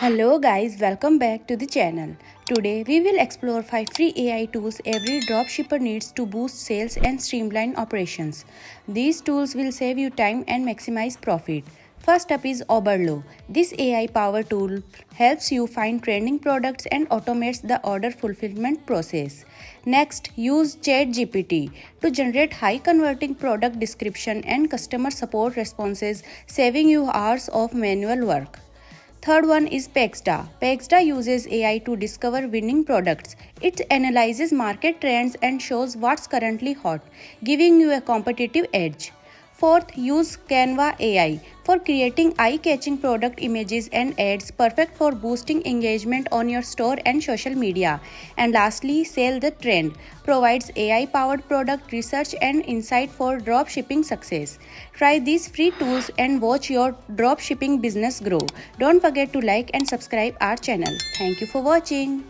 Hello guys, welcome back to the channel. Today we will explore 5 free AI tools every dropshipper needs to boost sales and streamline operations. These tools will save you time and maximize profit. First up is Oberlo. This AI power tool helps you find trending products and automates the order fulfillment process. Next, use ChatGPT to generate high converting product description and customer support responses, saving you hours of manual work. Third one is Pexda. Pexda uses AI to discover winning products. It analyzes market trends and shows what's currently hot, giving you a competitive edge. Fourth, use Canva AI for creating eye-catching product images and ads, perfect for boosting engagement on your store and social media. And lastly, Sell the Trend provides AI-powered product research and insight for dropshipping success. Try these free tools and watch your dropshipping business grow. Don't forget to like and subscribe our channel. Thank you for watching.